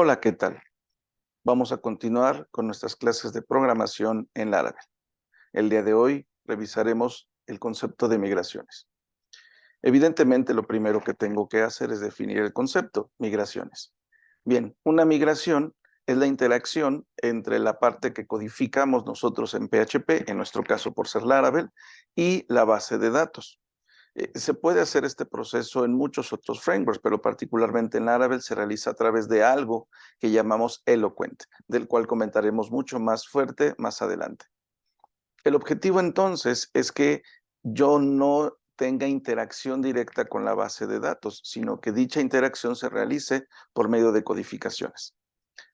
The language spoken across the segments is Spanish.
Hola, ¿qué tal? Vamos a continuar con nuestras clases de programación en Laravel. El día de hoy revisaremos el concepto de migraciones. Evidentemente, lo primero que tengo que hacer es definir el concepto, migraciones. Bien, una migración es la interacción entre la parte que codificamos nosotros en PHP, en nuestro caso por ser Laravel, y la base de datos. Se puede hacer este proceso en muchos otros frameworks, pero particularmente en Laravel se realiza a través de algo que llamamos Eloquent, del cual comentaremos mucho más fuerte más adelante. El objetivo entonces es que yo no tenga interacción directa con la base de datos, sino que dicha interacción se realice por medio de codificaciones.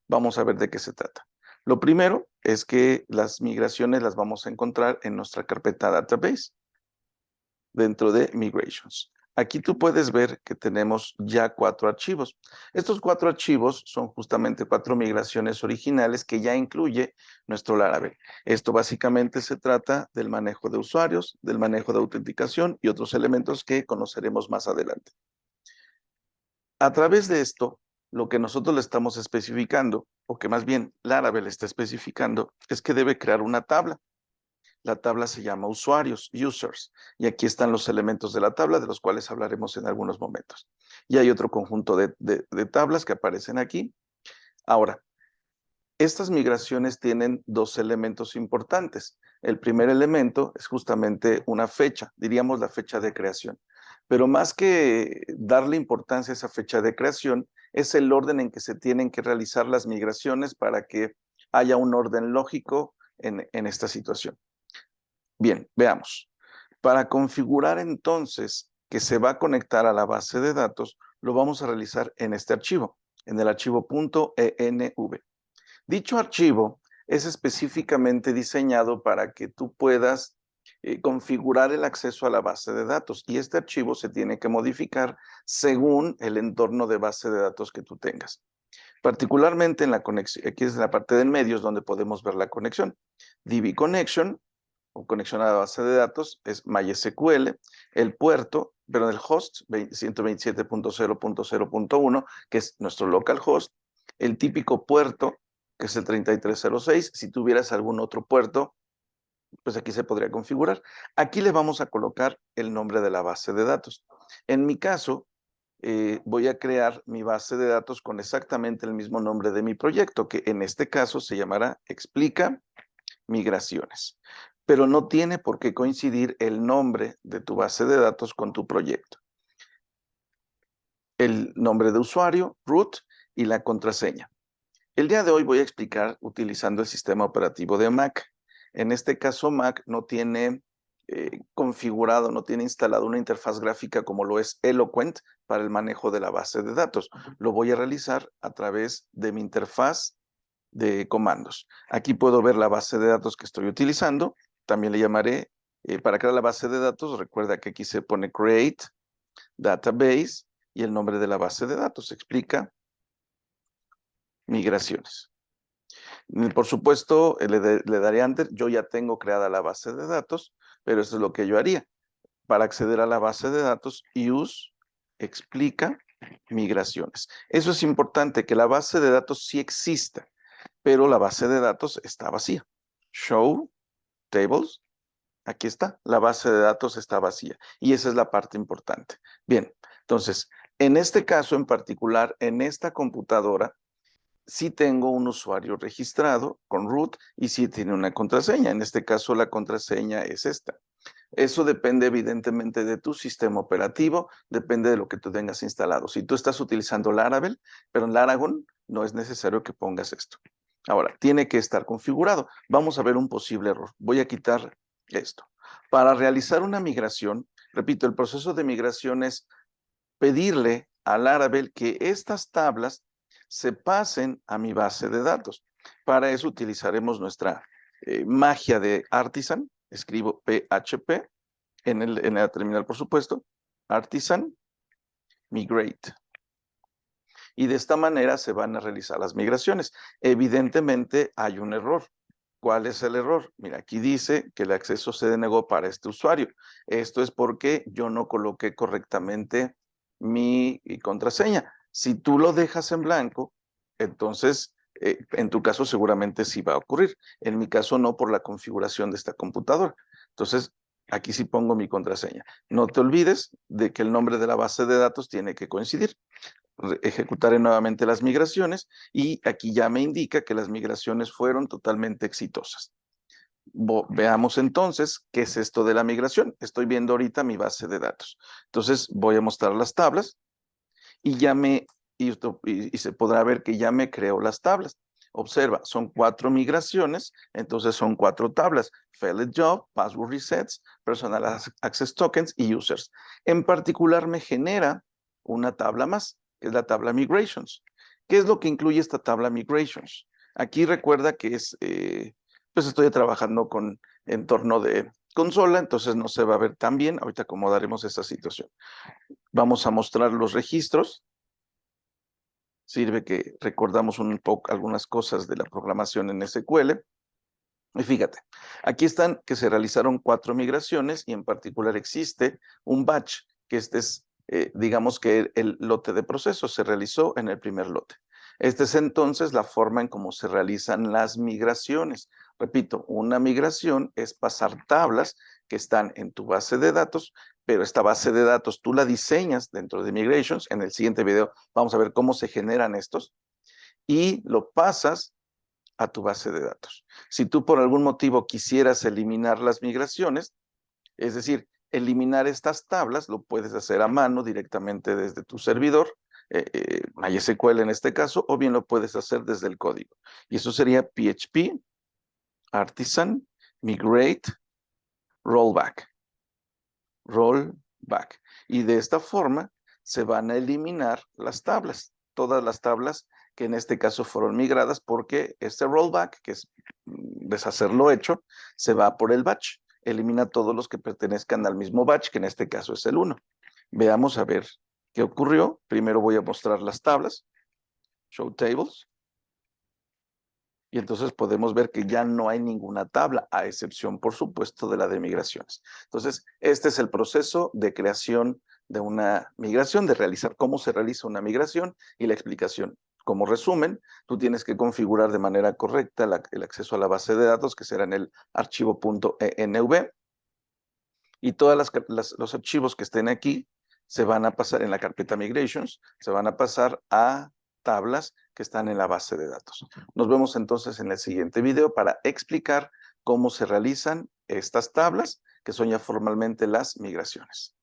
Vamos a ver de qué se trata. Lo primero es que las migraciones las vamos a encontrar en nuestra carpeta Database, dentro de Migrations. Aquí tú puedes ver que tenemos ya 4 archivos. Estos 4 archivos son justamente 4 migraciones originales que ya incluye nuestro Laravel. Esto básicamente se trata del manejo de usuarios, del manejo de autenticación y otros elementos que conoceremos más adelante. A través de esto, lo que nosotros le estamos especificando, o que más bien Laravel está especificando, es que debe crear una tabla. La tabla se llama usuarios, users, y aquí están los elementos de la tabla, de los cuales hablaremos en algunos momentos. Y hay otro conjunto de tablas que aparecen aquí. Ahora, estas migraciones tienen 2 elementos importantes. El primer elemento es justamente una fecha, diríamos la fecha de creación. Pero más que darle importancia a esa fecha de creación, es el orden en que se tienen que realizar las migraciones para que haya un orden lógico en esta situación. Bien, veamos. Para configurar entonces que se va a conectar a la base de datos, lo vamos a realizar en este archivo, en el archivo .env. Dicho archivo es específicamente diseñado para que tú puedas configurar el acceso a la base de datos y este archivo se tiene que modificar según el entorno de base de datos que tú tengas. Particularmente en la conexión, aquí es la parte de medios donde podemos ver la conexión. DB Connection o conexión a la base de datos es MySQL, el puerto, pero el host 127.0.0.1, que es nuestro localhost, el típico puerto, que es el 3306. Si tuvieras algún otro puerto, pues aquí se podría configurar. Aquí le vamos a colocar el nombre de la base de datos. En mi caso, voy a crear mi base de datos con exactamente el mismo nombre de mi proyecto, que en este caso se llamará Explica Migraciones. Pero no tiene por qué coincidir el nombre de tu base de datos con tu proyecto. El nombre de usuario, root y la contraseña. El día de hoy voy a explicar utilizando el sistema operativo de Mac. En este caso, Mac no tiene configurado, no tiene instalado una interfaz gráfica como lo es Eloquent para el manejo de la base de datos. Lo voy a realizar a través de mi interfaz de comandos. Aquí puedo ver la base de datos que estoy utilizando. También le llamaré, para crear la base de datos, recuerda que aquí se pone Create, Database y el nombre de la base de datos. Explica migraciones. Por supuesto, le daré Enter. Yo ya tengo creada la base de datos, pero eso es lo que yo haría. Para acceder a la base de datos, use explica migraciones. Eso es importante, que la base de datos sí exista, pero la base de datos está vacía. Show tables, aquí está, la base de datos está vacía y esa es la parte importante. Bien, entonces, en este caso en particular, en esta computadora, sí tengo un usuario registrado con root y sí tiene una contraseña. En este caso, la contraseña es esta. Eso depende evidentemente de tu sistema operativo, depende de lo que tú tengas instalado. Si tú estás utilizando Laravel, pero en Laragon no es necesario que pongas esto. Ahora, tiene que estar configurado. Vamos a ver un posible error. Voy a quitar esto. Para realizar una migración, repito, el proceso de migración es pedirle a Laravel que estas tablas se pasen a mi base de datos. Para eso utilizaremos nuestra magia de Artisan. Escribo PHP en la terminal, por supuesto, Artisan Migrate. Y de esta manera se van a realizar las migraciones. Evidentemente hay un error. ¿Cuál es el error? Mira, aquí dice que el acceso se denegó para este usuario. Esto es porque yo no coloqué correctamente mi contraseña. Si tú lo dejas en blanco, Entonces, en tu caso seguramente sí va a ocurrir. En mi caso no, por la configuración de esta computadora. Entonces, aquí sí pongo mi contraseña. No te olvides de que el nombre de la base de datos tiene que coincidir. Ejecutaré nuevamente las migraciones y aquí ya me indica que las migraciones fueron totalmente exitosas. Veamos entonces qué es esto de la migración. Estoy viendo ahorita mi base de datos. Entonces voy a mostrar las tablas y y se podrá ver que ya me creó las tablas. Observa, son 4 migraciones, entonces son 4 tablas: Failed Job, Password Resets, Personal Access Tokens y Users. En particular me genera una tabla más, que es la tabla Migrations. ¿Qué es lo que incluye esta tabla Migrations? Aquí recuerda que pues estoy trabajando con entorno de consola, entonces no se va a ver tan bien. Ahorita acomodaremos esta situación. Vamos a mostrar los registros. Sirve que recordamos un poco algunas cosas de la programación en SQL. Y fíjate, aquí están que se realizaron 4 migraciones y en particular existe un batch, que este es, digamos que el lote de procesos se realizó en el primer lote. Esta es entonces la forma en cómo se realizan las migraciones. Repito, una migración es pasar tablas que están en tu base de datos, pero esta base de datos tú la diseñas dentro de Migrations. En el siguiente video vamos a ver cómo se generan estos y lo pasas a tu base de datos. Si tú por algún motivo quisieras eliminar las migraciones, es decir, eliminar estas tablas, lo puedes hacer a mano directamente desde tu servidor, MySQL en este caso, o bien lo puedes hacer desde el código. Y eso sería PHP, Artisan, Migrate, Rollback. Rollback. Y de esta forma se van a eliminar las tablas, todas las tablas que en este caso fueron migradas, porque este rollback, que es deshacer lo hecho, se va por el batch. Elimina todos los que pertenezcan al mismo batch, que en este caso es el 1. Veamos a ver qué ocurrió. Primero voy a mostrar las tablas. Show tables. Y entonces podemos ver que ya no hay ninguna tabla, a excepción, por supuesto, de la de migraciones. Entonces, este es el proceso de creación de una migración, de realizar cómo se realiza una migración y la explicación. Como resumen, tú tienes que configurar de manera correcta el acceso a la base de datos, que será en el archivo .env, y todos los archivos que estén aquí se van a pasar en la carpeta Migrations, se van a pasar a tablas que están en la base de datos. Nos vemos entonces en el siguiente video para explicar cómo se realizan estas tablas, que son ya formalmente las migraciones.